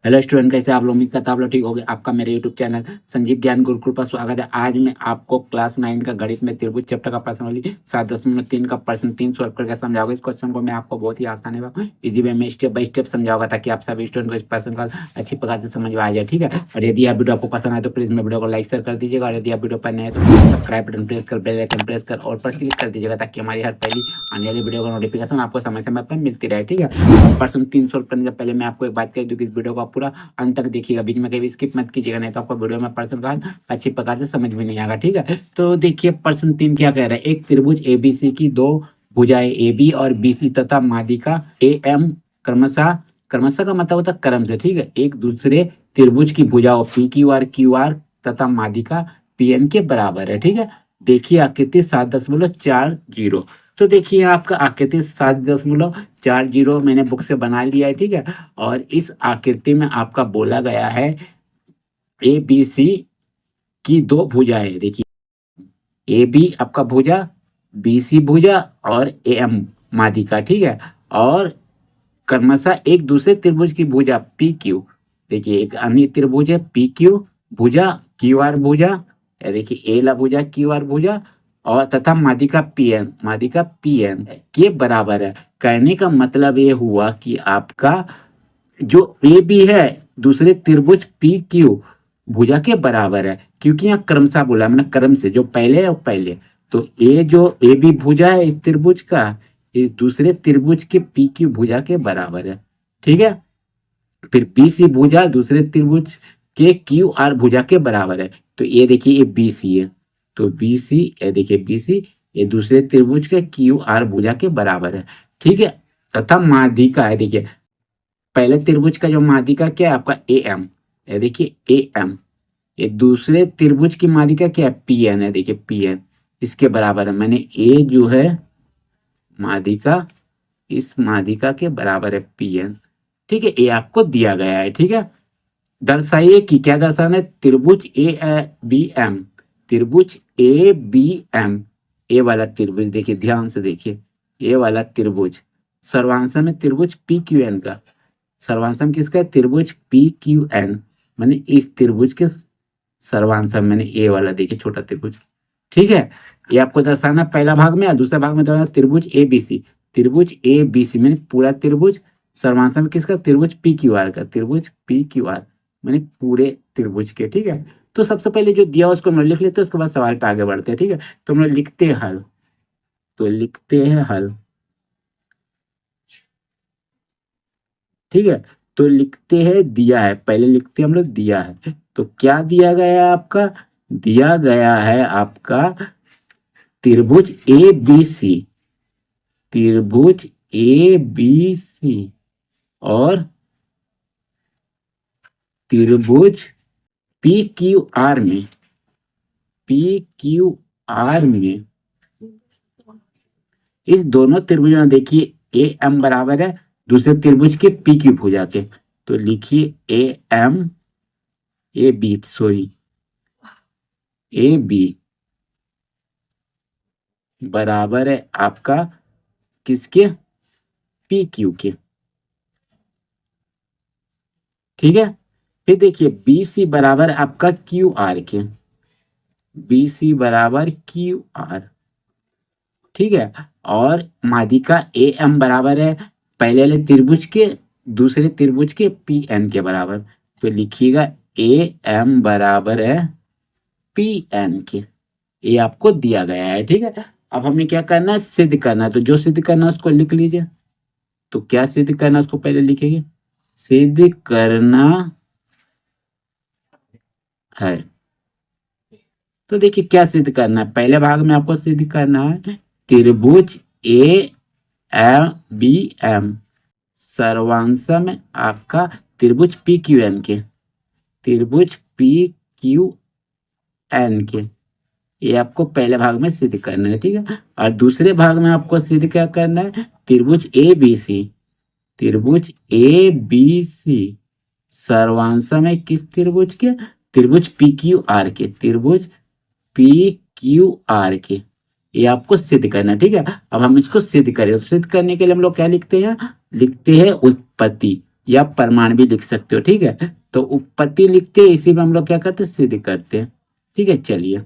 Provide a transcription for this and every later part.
Hello student, कैसे आप लोग? उम्मीद करता हूं आप लोग ठीक होंगे। आपका मेरे यूट्यूब चैनल संजीव ज्ञान गुरुकुल पर स्वागत है। आज मैं आपको क्लास 9 का गणित में त्रिभुज चैप्टर का प्रश्न वाली 7.3 का प्रश्न 3 सॉल्व करके समझाऊंगा। इस क्वेश्चन को मैं आपको बहुत ही आसान है इजी वे में स्टेप बाय स्टेप समझाऊंगा, ताकि आप सभी स्टूडेंट को इस प्रश्न का अच्छी प्रकार से समझ में आ जाए। ठीक है, और यदि आप वीडियो आपको पसंद आए तो प्लीज मेरे वीडियो को लाइक शेयर कर दीजिएगा, और यदि आप वीडियो पर नए हैं तो सब्सक्राइब बटन प्रेस कर, बेल आइकन प्रेस कर और पर क्लिक कर दीजिएगा, ताकि हमारी हर पहली आने वाली वीडियो का नोटिफिकेशन आपको समय समय पर मिलती रहे। ठीक है, प्रश्न 3 सॉल्व करने से पहले मैं आपको एक बात कह दूं कि इस वीडियो को आप पूरा अंत तक देखिएगा, बीच में कभी स्किप मत कीजिएगा, नहीं तो आपको वीडियो में प्रश्न का अच्छी प्रकार से समझ में नहीं आएगा। ठीक है, तो देखिए प्रश्न 3 क्या कह रहा है। एक त्रिभुज एबीसी की दो भुजाएं AB और BC तथा माध्यिका AM क्रमशः क्रमशः का मतलब होता है क्रम से, ठीक है, एक दूसरे त्रिभुज की भुजाओं PQR तथा माध्यिका PN के बराबर है। ठीक है, देखिए आकृति 7.40। तो देखिए आपका आकृति 7.40 मैंने बुक से बना लिया है। ठीक है, और इस आकृति में आपका बोला गया है ABC की दो भुजाएं। देखिए AB आपका भुजा, BC भुजा और AM माध्यिका। ठीक है, और क्रमशः एक दूसरे त्रिभुज की भुजा PQ। देखिए एक अन्य त्रिभुज है PQ भुजा, QR भुजा, देखिए A ला भुजा, QR भुजा और तथा माध्यिका PN के बराबर है। कहने का मतलब ये हुआ कि आपका जो AB है दूसरे त्रिभुज PQ भुजा के बराबर है, क्योंकि यहाँ क्रमशः बोला मैंने, क्रम से जो पहले है वो पहले। तो ये जो AB भुजा है इस त्रिभुज का, इस दूसरे त्रिभुज के PQ भुजा के बराबर है। ठीक है, फिर BC भुजा दूसरे त्रिभुज के QR भुजा के बराबर है। तो ये देखिए ये BC है, तो BC, ये देखिए BC ये दूसरे त्रिभुज के QR भुजा के बराबर है। ठीक है, तथा माध्यिका है, देखिए पहले त्रिभुज का जो माध्यिका क्या है आपका AM, ये देखिए AM, ये दूसरे त्रिभुज की माध्यिका क्या है PN है, देखिए PN इसके बराबर है। मैंने A जो है माध्यिका, इस माध्यिका के बराबर है PN। ठीक है, ये आपको दिया गया है। ठीक है, दर्शाइए कि क्या दर्शाना है। त्रिभुज ABM, त्रिभुज ABM, ए वाला त्रिभुज देखिए ध्यान से देखिए, ये वाला त्रिभुज सर्वांशम है त्रिभुज PQN का। सर्वांशम किसका है? त्रिभुज PQN, मैंने इस त्रिभुज के सर्वांशम, मैंने ए वाला देखिए छोटा त्रिभुज। ठीक है, ये आपको दर्शाना पहला भाग में, और दूसरा भाग में दर्शाना त्रिभुज ABC। त्रिभुज ABC मैंने पूरा त्रिभुज, सर्वांशम किसका? त्रिभुज PQR का, त्रिभुज PQR मैंने पूरे त्रिभुज के। ठीक है, तो सबसे पहले जो दिया उसको हम लोग लिख लेते हैं, उसके बाद सवाल पे आगे बढ़ते हैं। ठीक है, तो हम लोग लिखते हैं हल, तो लिखते हैं हल। ठीक है, तो लिखते हैं दिया है, पहले लिखते हैं हम लोग दिया है। तो क्या दिया गया है आपका? दिया गया है आपका त्रिभुज ABC, त्रिभुज ABC और त्रिभुज PQR में, PQR में इस दोनों त्रिभुजों में देखिए AM बराबर है दूसरे त्रिभुज के PQ भुजा के। तो लिखिए AM AB सॉरी AB बराबर है आपका किसके? PQ के। ठीक है, फिर देखिए BC बराबर आपका QR के, BC बराबर QR। ठीक है, और माध्यिका AM बराबर है पहले वाले त्रिभुज के दूसरे त्रिभुज के PN के बराबर। तो लिखिएगा AM बराबर है PN के, ये आपको दिया गया है। ठीक है, अब हमें क्या करना है? सिद्ध करना है। तो जो सिद्ध करना है उसको लिख लीजिए। तो क्या सिद्ध करना है उसको पहले लिखेंगे, सिद्ध करना है। तो देखिए क्या सिद्ध करना है, पहले भाग में आपको सिद्ध करना है त्रिभुज ABM सर्वांशम आपका त्रिभुज PQN के, त्रिभुज PQN के, ये आपको पहले भाग में सिद्ध करना है। ठीक है, और दूसरे भाग में आपको सिद्ध क्या करना है? त्रिभुज ABC, त्रिभुज ABC सर्वांशम है किस त्रिभुज के? त्रिभुज PQR के, त्रिभुज PQR के, ये आपको सिद्ध करना है। ठीक है, अब हम इसको सिद्ध करें। सिद्ध करने के लिए हम लोग क्या लिखते हैं? लिखते हैं उत्पत्ति। या प्रमाण भी लिख सकते हो। ठीक है, तो उत्पत्ति लिखते हैं, इसी में हम लोग क्या करते हैं, सिद्ध करते हैं। ठीक है, चलिए,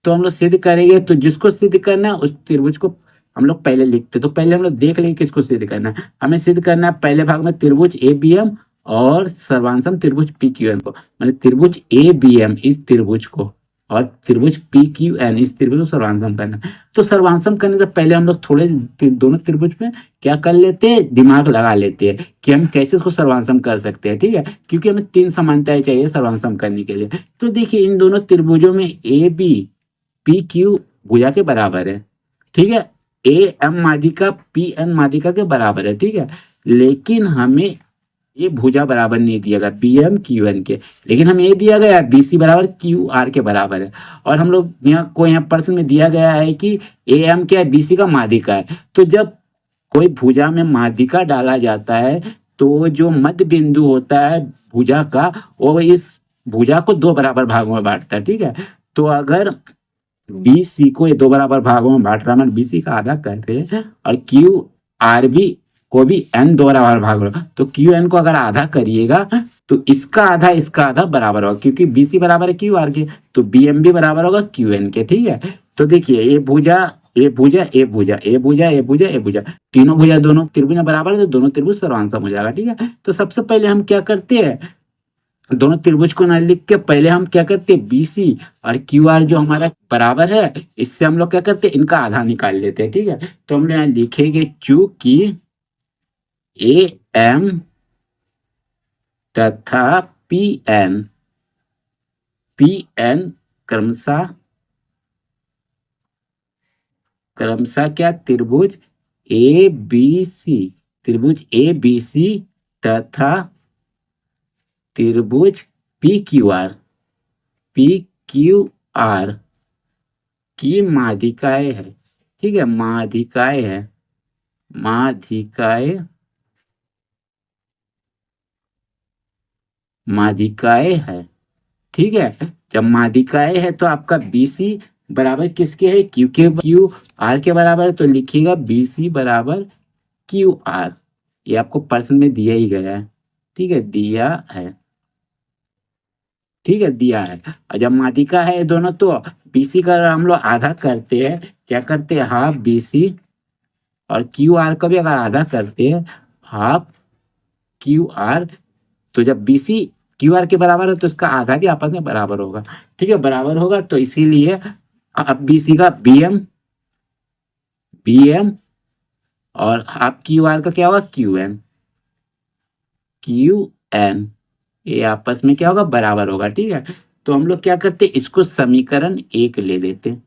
तो हम लोग सिद्ध करेंगे, तो जिसको सिद्ध करना है उस त्रिभुज को हम लोग पहले लिखते हैं। तो पहले हम लोग देख लेंगे किसको सिद्ध करना है। हमें सिद्ध करना है पहले भाग में त्रिभुज ए बी एम और सर्वांशम त्रिभुज पी क्यू एन को, मतलब त्रिभुज ए बी एम इस त्रिभुज को और त्रिभुज पी क्यू एन इस त्रिभुज को सर्वांशम करना है। तो सर्वांशम करने से पहले हम लोग थोड़े दोनों त्रिभुज में क्या कर लेते हैं, दिमाग लगा लेते हैं कि हम कैसे इसको सर्वांशम कर सकते हैं। ठीक है, क्योंकि हमें 3 समानताएं चाहिए सर्वांशम करने के लिए। तो देखिए, इन दोनों त्रिभुजों में ए बी पी क्यू भुजा के बराबर है। ठीक है, ए एम माध्यिका पी एन माध्यिका के बराबर है। ठीक है, लेकिन हमें ये भुजा बराबर नहीं दिया गया बी एम क्यू एन के, लेकिन हमें ये दिया गया बी सी बराबर क्यू आर के बराबर है। और हम लोग यहाँ प्रश्न में दिया गया है कि ए एम क्या है, बी सी का माध्यिका है। तो जब कोई भुजा में माध्यिका डाला जाता है तो जो मध्य बिंदु होता है भुजा का, वो इस भुजा को 2 बराबर भागों में बांटता है। ठीक है, तो अगर बी सी को ये 2 बराबर भागों में बांट रहा है, बी सी का आधा कर रहे हैं, और क्यू आर बी को भी एन 2 बराबर भाग रहा है, तो क्यू एन को अगर आधा करिएगा तो इसका आधा बराबर होगा, क्योंकि बी सी बराबर है क्यू आर के, तो बी एम भी बराबर होगा क्यू एन के। ठीक है, तो देखिए, ये भुजा ए भुजा ए भुजा ए भुजा ए भुजा ए भुजा, तीनों भुजा दोनों त्रिभुज में बराबर है, तो दोनों त्रिभुज सर्वांशम हो जाएगा। ठीक है, तो सबसे पहले हम क्या करते हैं, दोनों त्रिभुज को ना लिख के पहले हम क्या करते हैं, बी सी और क्यू आर जो हमारा बराबर है, इससे हम लोग क्या करते हैं, इनका आधा निकाल लेते हैं। ठीक है, तो हम लोग यहाँ लिखेंगे चूंकि ए एम तथा पी एन क्रमशः क्या त्रिभुज ए बी सी तथा त्रिभुज पी क्यू आर की माध्यिकाएं है। ठीक है, माध्यिकाएं है। ठीक है, जब माध्यिकाएं है तो आपका बी सी बराबर किसके है, क्यू आर के बराबर, तो लिखिएगा बी सी बराबर क्यू आर। ये आपको प्रश्न में दिया ही गया है। ठीक है, दिया है। ठीक है, दिया है। और जब माध्यिका है दोनों, तो बीसी का हम लोग आधा करते हैं, क्या करते हैं, हाफ बीसी, और क्यू आर का भी अगर आधा करते हैं, हाफ क्यू आर। तो जब बीसी क्यू आर के बराबर है तो इसका आधा भी आपस में बराबर होगा। ठीक है, बराबर होगा, तो इसीलिए अब बीसी का बी एम और हाफ क्यू आर का क्या होगा, क्यू एन, ये आपस में क्या होगा, बराबर होगा। ठीक है, तो हम लोग क्या करते हैं, इसको समीकरण 1 ले लेते हैं।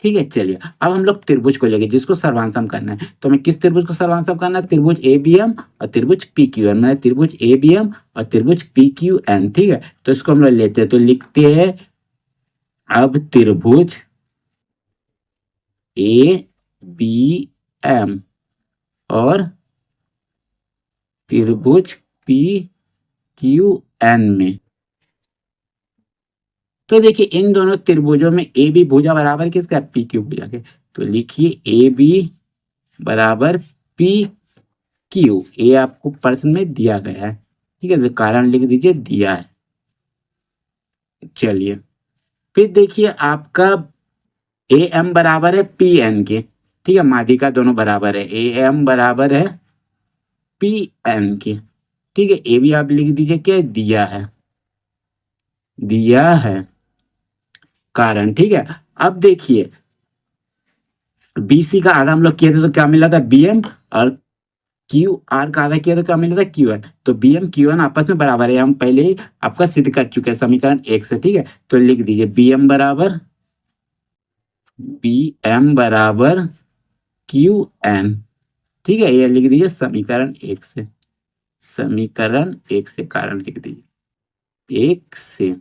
ठीक है, चलिए, अब हम लोग त्रिभुज को लेंगे जिसको सर्वांशम करना है। तो हमें किस त्रिभुज को सर्वांशम करना है, त्रिभुज ए बी एम और त्रिभुज पी क्यू एन, मतलब त्रिभुज ए बी एम और त्रिभुज पी क्यू एन। ठीक है, तो इसको हम लोग लेते हैं, तो लिखते हैं अब त्रिभुज ए बी एम और त्रिभुज पी क्यू एन में, तो देखिए इन दोनों त्रिभुजों में ए बी भुजा बराबर किसका, पी क्यू भुजा के, तो लिखिए ए बी बराबर पी क्यू। ए आपको प्रश्न में दिया गया है। ठीक है, तो कारण लिख दीजिए, दिया है। चलिए, फिर देखिए आपका ए एम बराबर है पी एन के। ठीक है, माध्यिका दोनों बराबर है, ए एम बराबर है पी एन के। ठीक है, ए भी आप लिख दीजिए, क्या दिया है कारण। ठीक है, अब देखिए बीसी का आधा हम लोग किए थे तो क्या मिला था, बी एम, और क्यू आर का आधा किया तो क्या मिला था, क्यू एन। तो बी एम क्यू एन आपस में बराबर है, हम पहले ही आपका सिद्ध कर चुके हैं समीकरण 1 से। ठीक है, तो लिख दीजिए बी एम बराबर क्यू एन। ठीक है, ये लिख दीजिए समीकरण 1 से, कारण लिख दीजिए 1 से।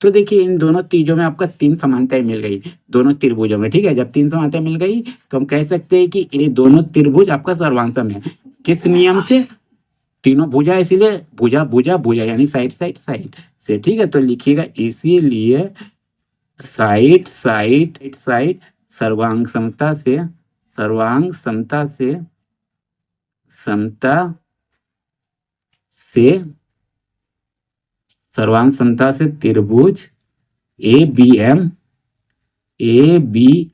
तो देखिए इन दोनों त्रिभुजों में आपका 3 समानताएं मिल गई, दोनों त्रिभुजों में। ठीक है, जब 3 समानताएं मिल गई तो हम कह सकते हैं कि ये दोनों त्रिभुज आपका सर्वांशम है। किस नियम से, तीनों भुजा, इसीलिए भुजा भुजा भुजा यानी साइड से। ठीक है, तो लिखिएगा इसीलिए साइड सर्वांग समता से समता से सर्वांग समता से त्रिभुज ए बी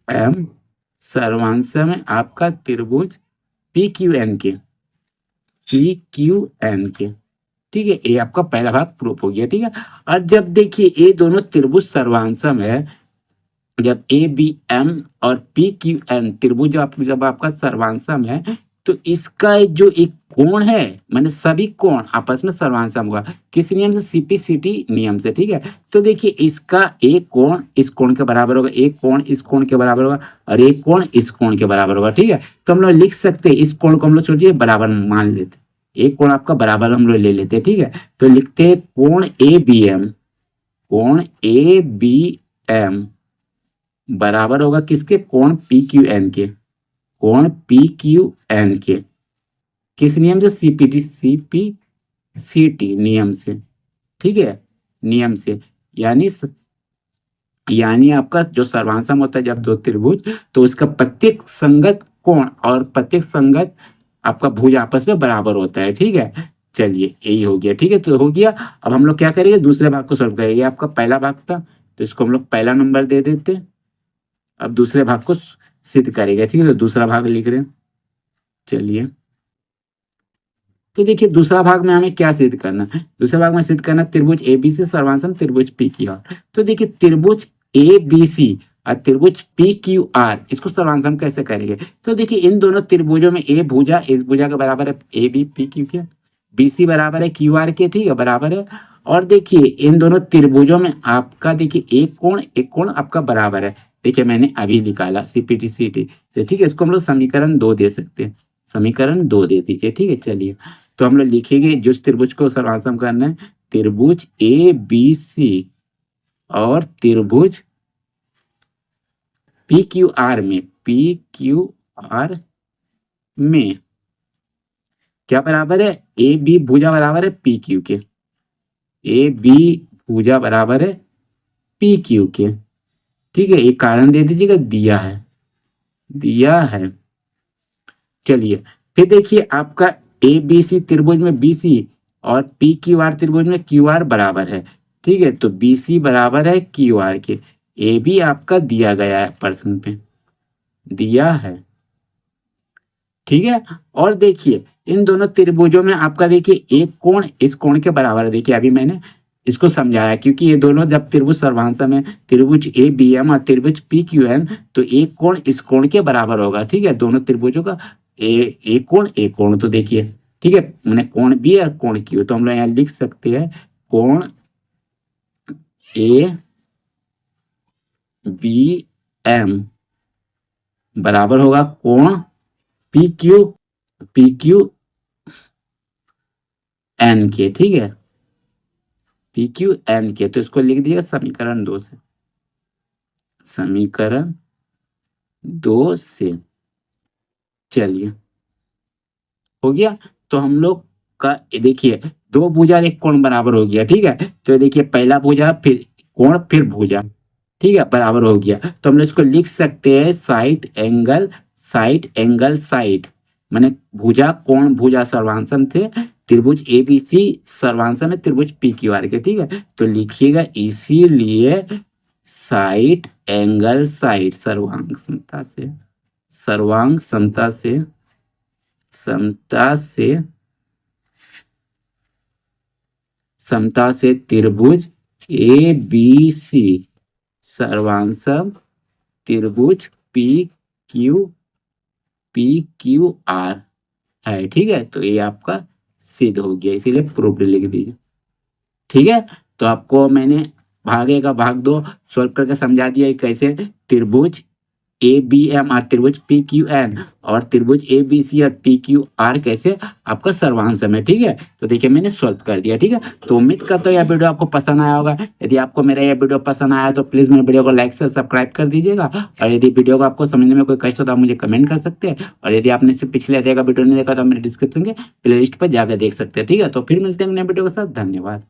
एम सर्वांश में आपका त्रिभुज पी क्यू एन के ठीक है। ये आपका पहला भाग प्रूफ हो गया। ठीक है, और जब देखिए ये दोनों त्रिभुज सर्वांशम है, जब ए बी एम और पी क्यू एन त्रिभुज जब आपका सर्वांशम है तो इसका जो एक कोण है, माने सभी कोण आपस में सर्वांशम होगा। किस नियम से? सीपीसीटी नियम से। ठीक है, तो देखिए इसका एक कोण इस कोण के बराबर होगा, एक कोण इस कोण के बराबर होगा और एक कोण इस कोण के बराबर होगा। ठीक है, तो हम लोग लिख सकते हैं इस कोण को हम लोग सोचिए बराबर मान लेते, एक कोण आपका बराबर हम लोग ले लेते हैं। ठीक है, तो लिखते हैं कोण ए बी एम बराबर होगा किसके? कोण पी क्यू एन के, कोण पी क्यू एन के। किस नियम से? सीपीसीटी नियम से। ठीक है, नियम से, यानी आपका जो सर्वांशम होता है जब दो त्रिभुज, तो उसका प्रत्येक संगत कोण और प्रत्येक संगत आपका भुज आपस में बराबर होता है। ठीक है, चलिए यही हो गया। ठीक है, तो हो गया। अब हम लोग क्या करेंगे? दूसरे भाग को सॉल्व करेंगे। आपका पहला भाग था तो इसको हम लोग पहला नंबर दे देते। अब दूसरे भाग को सिद्ध करेंगे। ठीक है, तो दूसरा भाग लिख रहे हैं। चलिए, तो देखिए दूसरा भाग में हमें क्या सिद्ध करना है? दूसरे भाग में सिद्ध करना त्रिभुज ए बी सी सर्वांशम त्रिभुज पी क्यू आर। तो देखिए त्रिभुज ए बी सी और त्रिभुज पी क्यू आर, इसको सर्वांशम कैसे करेंगे? तो देखिए इन दोनों त्रिभुजों में ए भुजा इस भुजा के बराबर है ए बी पी क्यू के, बी सी बराबर है क्यू आर के। ठीक है, बराबर है। और देखिए इन दोनों त्रिभुजों में आपका देखिए एक कोण आपका बराबर है। देखिए मैंने अभी निकाला सीपीटी सीटी से। ठीक है, इसको हम लोग समीकरण 2 दे सकते हैं, समीकरण 2 दे दीजिए। ठीक है, चलिए तो हम लोग लिखेंगे जिस त्रिभुज को सर्वांशम करना है, त्रिभुज ए बी सी और त्रिभुज पी क्यू आर में क्या बराबर है? ए बी भुजा बराबर है पी क्यू के, ए बी भुजा बराबर है पी क्यू के। ठीक है, एक कारण दे दीजिएगा, दिया है। चलिए फिर देखिए आपका ए बी सी त्रिभुज में बी सी और पी क्यू आर त्रिभुज में क्यू आर बराबर है। ठीक है, तो बी सी बराबर है क्यू आर के। ए बी आपका दिया गया है, प्रश्न पे दिया है। ठीक है, और देखिए इन दोनों त्रिभुजों में आपका देखिए एक कोण इस कोण के बराबर है। देखिए अभी मैंने इसको समझाया, क्योंकि ये दोनों जब त्रिभुज सर्वांशम है, त्रिभुज ए बी एम और त्रिभुज पी क्यू एन, तो एक कोण इस कोण के बराबर होगा। ठीक है, दोनों त्रिभुजों का एक कोण तो देखिए, ठीक है, मैंने कोण बी और कोण क्यू, तो हम लोग यहाँ लिख सकते हैं कोण ए बी एम बराबर होगा कोण पी क्यू एन के। ठीक है, पी क्यू एन के, तो इसको लिख दिएगा समीकरण 2 से, समीकरण 2 से। चलिए हो गया। तो हम लोग का देखिए दो भुजा एक कोण बराबर हो गया। ठीक है, तो देखिए पहला भुजा फिर कोण फिर भुजा, ठीक है, बराबर हो गया। तो हम लोग इसको लिख सकते हैं साइड एंगल साइड, माने भुजा कोण भुजा सर्वांशम थे, त्रिभुज ए बी सी सर्वांशम है त्रिभुज पी क्यू आर के। ठीक है, तो लिखिएगा इसीलिए साइड एंगल साइड सर्वांग समता से त्रिभुज ए बी सी सर्वांशम त्रिभुज पी क्यू आर है। ठीक है, तो ये आपका सिद्ध हो गया, इसीलिए प्रूफ लिख दीजिए। ठीक है, तो आपको मैंने भाग 1 का भाग 2 सॉल्व करके समझा दिया कैसे त्रिभुज ए बी एम और त्रिभुज पी क्यू एन और त्रिभुज ए बी सी और पी क्यू आर कैसे आपका सर्वांशम है। ठीक है, तो देखिए मैंने सॉल्व कर दिया। ठीक है, तो उम्मीद करता हूँ यह वीडियो आपको पसंद आया होगा। यदि आपको मेरा यह वीडियो पसंद आया तो प्लीज मेरे वीडियो को लाइक से सब्सक्राइब कर दीजिएगा, और यदि वीडियो को आपको समझने में कोई कष्ट हो तो आप मुझे कमेंट कर सकते हैं, और यदि आपने इससे पिछले हफ्ते का वीडियो नहीं देखा तो मेरे डिस्क्रिप्शन के प्ले लिस्ट पर जाकर देख सकते हैं। ठीक है, तो फिर मिलते हैं नए वीडियो के साथ। धन्यवाद।